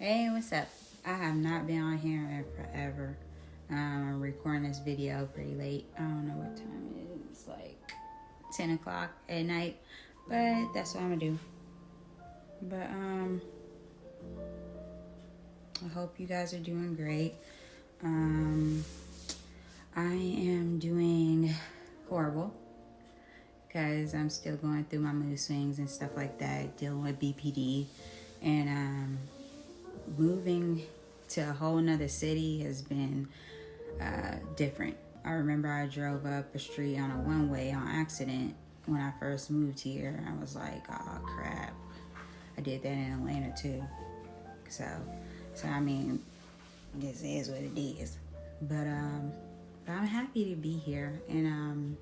Hey, what's up? I have not been on here in forever. I'm recording this video pretty late. I don't know what time it is. It's like 10 o'clock at night. But that's what I'm gonna do. But I hope you guys are doing great. I am doing horrible because I'm still going through my mood swings and stuff like that, dealing with BPD, and moving to a whole nother city has been different. I remember I drove up a street on a one-way on accident when I first moved here. I was like, oh crap. I did that in Atlanta too. So I mean, this is what it is. But I'm happy to be here, and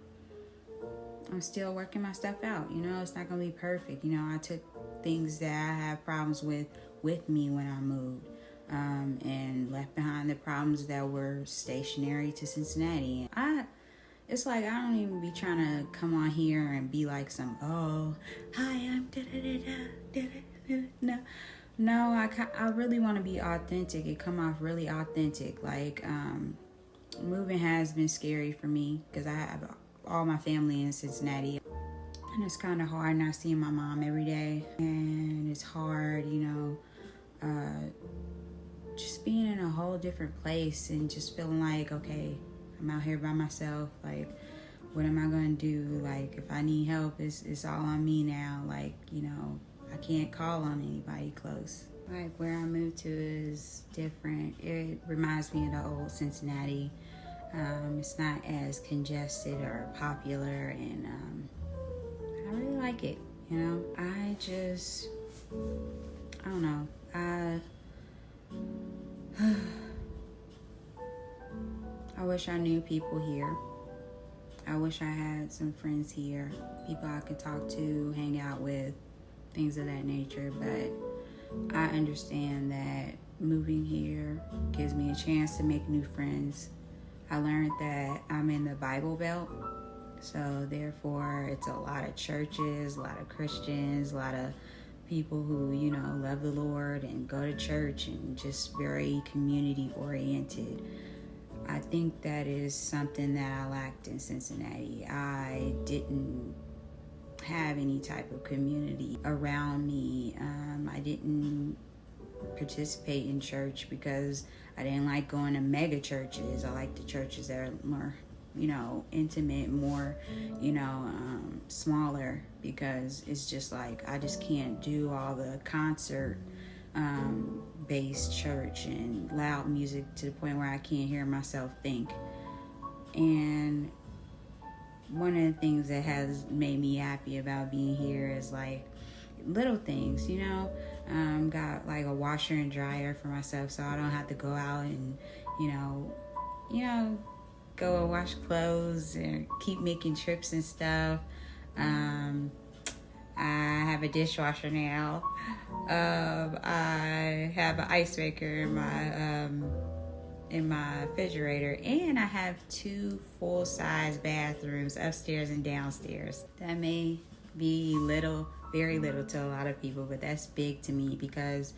I'm still working my stuff out. You know, it's not gonna be perfect. You know, I took things that I had problems with me when I moved, and left behind the problems that were stationary to Cincinnati. It's like I don't even be trying to come on here and be like some, oh, hi, I'm da-da-da-da, no, I really want to be authentic and come off really authentic. Like, moving has been scary for me because I have all my family in Cincinnati. And it's kind of hard not seeing my mom every day. And it's hard, you know, just being in a whole different place and just feeling like, okay, I'm out here by myself. Like, what am I going to do? Like, if I need help, it's all on me now. Like, you know, I can't call on anybody close. Like, where I moved to is different. It reminds me of the old Cincinnati. It's not as congested or popular, and I really like it. You know, I don't know. I wish I knew people here. I wish I had some friends here, people I could talk to, hang out with, things of that nature. But I understand that moving here gives me a chance to make new friends. I learned that I'm in the Bible Belt, so therefore it's a lot of churches, a lot of Christians, a lot of people who, you know, love the Lord and go to church and just very community oriented. I think that is something that I lacked in Cincinnati. I didn't have any type of community around me. I didn't participate in church because I didn't like going to mega churches. I like the churches that are more, you know, intimate, more, you know, smaller, because it's just like I just can't do all the concert based church and loud music to the point where I can't hear myself think. And one of the things that has made me happy about being here is like little things, you know. Got like a washer and dryer for myself, so I don't have to go out and, you know, go and wash clothes and keep making trips and stuff. I have a dishwasher now. I have an ice maker in my refrigerator, and I have 2 full-size bathrooms upstairs and downstairs. That may be little, very little to a lot of people, but that's big to me because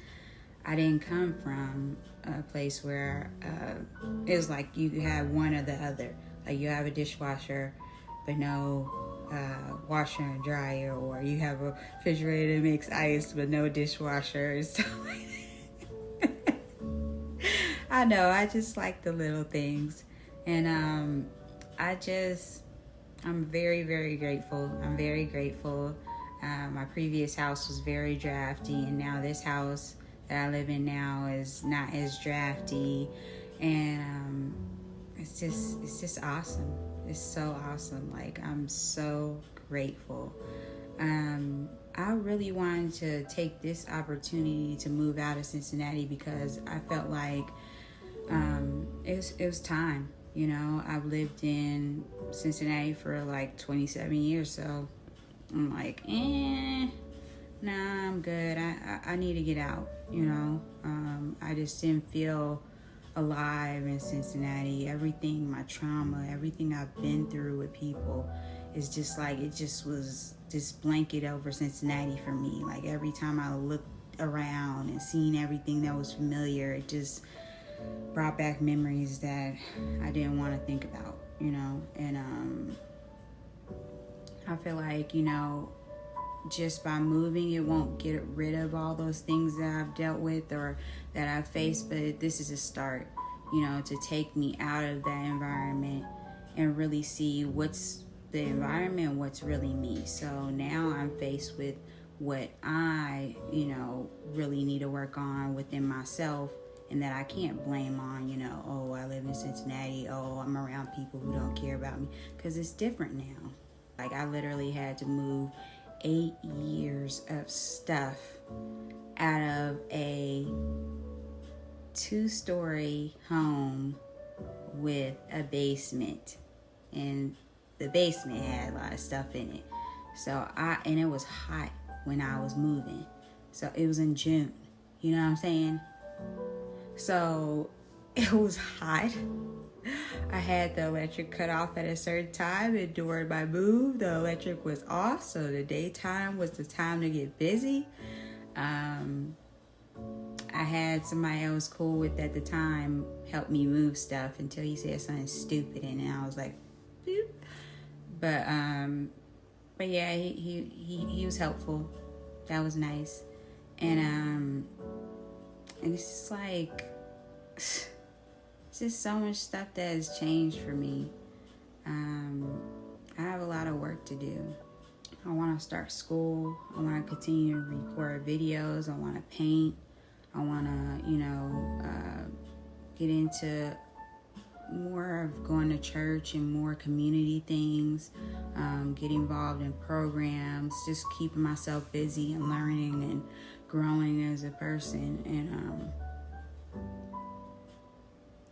I didn't come from a place where it was like you have one or the other. Like you have a dishwasher but no washer and dryer, or you have a refrigerator that makes ice but no dishwasher and stuff like that. I know, I just like the little things. And I'm very, very grateful. I'm very grateful. My previous house was very drafty, and now this house that I live in now is not as drafty. And it's just awesome. It's so awesome. Like, I'm so grateful. I really wanted to take this opportunity to move out of Cincinnati because I felt like it was time. You know, I've lived in Cincinnati for like 27 years, so I'm like, nah, I'm good. I need to get out, you know. I just didn't feel alive in Cincinnati. Everything, my trauma, everything I've been through with people is just like, it just was this blanket over Cincinnati for me. Like every time I looked around and seeing everything that was familiar, it just brought back memories that I didn't want to think about, you know. And I feel like, you know, just by moving, it won't get rid of all those things that I've dealt with or that I've faced, but this is a start, you know, to take me out of that environment and really see what's the environment, what's really me. So now I'm faced with what I, you know, really need to work on within myself, and that I can't blame on, you know, oh, I live in Cincinnati, oh, I'm around people who don't care about me, because it's different now. Like, I literally had to move 8 years of stuff out of a 2-story home with a basement, and the basement had a lot of stuff in it. And it was hot when I was moving. So it was in June, you know what I'm saying? So it was hot. I had the electric cut off at a certain time, and during my move, the electric was off. So the daytime was the time to get busy. I had somebody I was cool with at the time help me move stuff until he said something stupid, and then I was like, boop. But yeah, he was helpful. That was nice. And it's just like, it's just so much stuff that has changed for me. I have a lot of work to do. I want to start school. I want to continue to record videos. I want to paint. I want to, you know, get into more of going to church and more community things, get involved in programs, just keeping myself busy and learning and growing as a person. And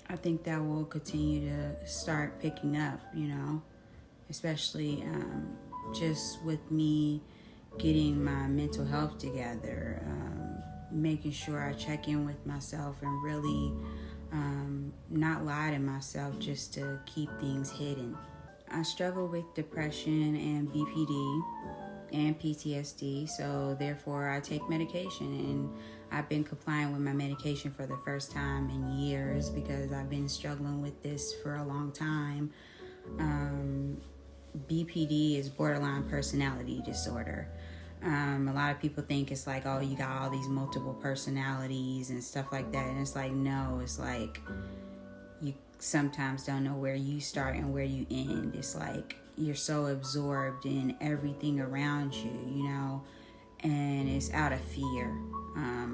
I think that will continue to start picking up, you know, especially just with me getting my mental health together, making sure I check in with myself and really not lie to myself just to keep things hidden. I struggle with depression and BPD and PTSD, so therefore I take medication, and I've been complying with my medication for the first time in years because I've been struggling with this for a long time. BPD is borderline personality disorder. A lot of people think it's like, oh, you got all these multiple personalities and stuff like that, and it's like, no, it's like you sometimes don't know where you start and where you end. It's like you're so absorbed in everything around you, you know, and it's out of fear.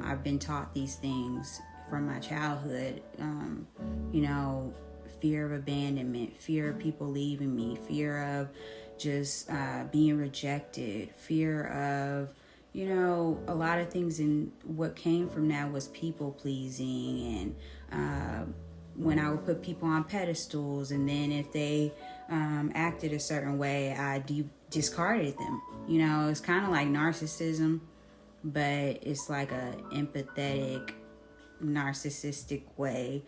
I've been taught these things from my childhood, you know, fear of abandonment, fear of people leaving me, fear of just being rejected, fear of, you know, a lot of things. And what came from that was people pleasing, and when I would put people on pedestals, and then if they acted a certain way, I discarded them. You know, it's kind of like narcissism, but it's like a empathetic, narcissistic way.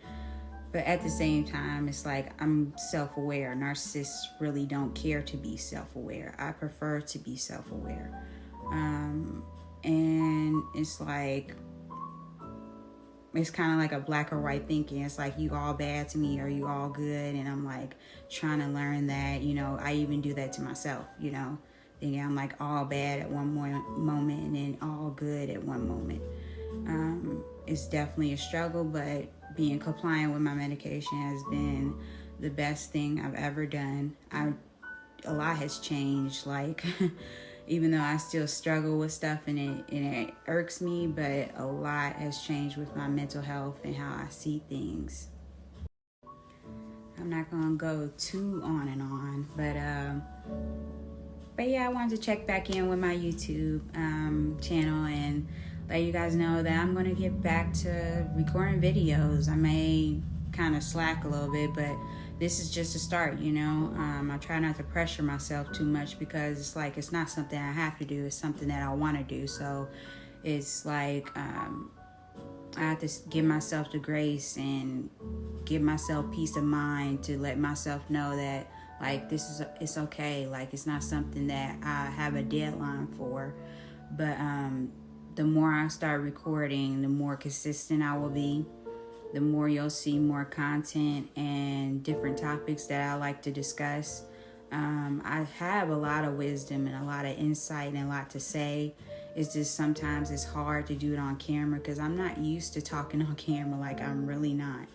But at the same time, it's like I'm self-aware. Narcissists really don't care to be self-aware. I prefer to be self-aware. And it's like, it's kind of like a black or white thinking. It's like, you all bad to me or you all good. And I'm like trying to learn that, you know, I even do that to myself, you know, thinking I'm like all bad at one moment and then all good at one moment. It's definitely a struggle, but being compliant with my medication has been the best thing I've ever done. A lot has changed, like even though I still struggle with stuff and it irks me, but a lot has changed with my mental health and how I see things. I'm not gonna go too on and on, but yeah, I wanted to check back in with my YouTube channel and let you guys know that I'm gonna get back to recording videos. I may kind of slack a little bit, but this is just a start, you know. I try not to pressure myself too much because it's like, it's not something I have to do, it's something that I want to do. So it's like I have to give myself the grace and give myself peace of mind to let myself know that, like, it's okay. Like, it's not something that I have a deadline for, but the more I start recording, the more consistent I will be. The more you'll see more content and different topics that I like to discuss. I have a lot of wisdom and a lot of insight and a lot to say. It's just sometimes it's hard to do it on camera because I'm not used to talking on camera. Like, I'm really not.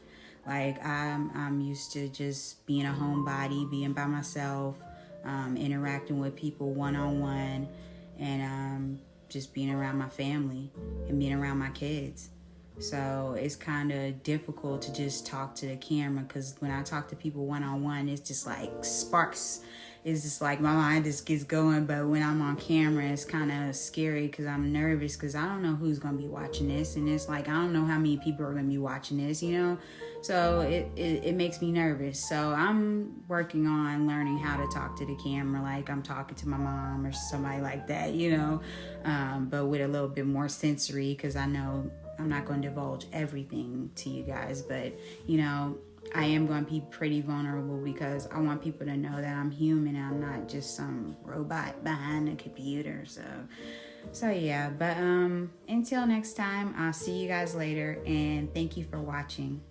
Like, I'm used to just being a homebody, being by myself, interacting with people one-on-one, and just being around my family and being around my kids. So it's kind of difficult to just talk to the camera because when I talk to people one-on-one, it's just like sparks. It's just like my mind just gets going. But when I'm on camera, it's kind of scary because I'm nervous because I don't know who's going to be watching this. And it's like, I don't know how many people are going to be watching this, you know? So it makes me nervous. So I'm working on learning how to talk to the camera like I'm talking to my mom or somebody like that, you know? But with a little bit more sensory because I know I'm not going to divulge everything to you guys, but, you know, I am going to be pretty vulnerable because I want people to know that I'm human and I'm not just some robot behind a computer. So yeah, but until next time, I'll see you guys later, and thank you for watching.